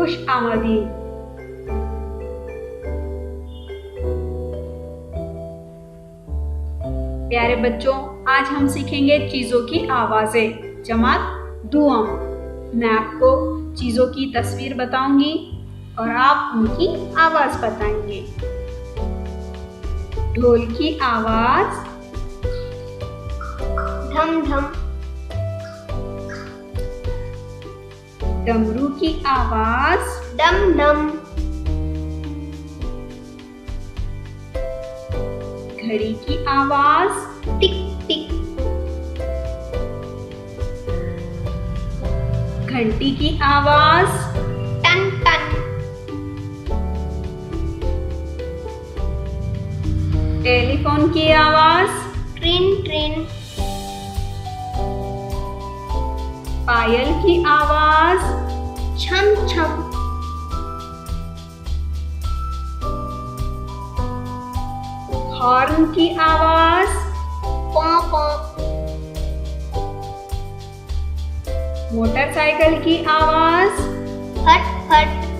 खुश आमदीद। प्यारे बच्चों, आज हम सीखेंगे चीजों की आवाजें जमात दुआम। मैं आपको चीजों की तस्वीर बताऊंगी और आप उनकी आवाज बताएंगे। ढोल की आवाज धम धम। डमरू की आवाज डम डम। घड़ी की आवाज टिक टिक। घंटी की आवाज टन टन। टेलीफोन की आवाज ट्रिन ट्रिन। पायल की आवाज छम छम। हॉर्न की आवाज पॉ पॉ। मोटरसाइकिल की आवाज फट फट।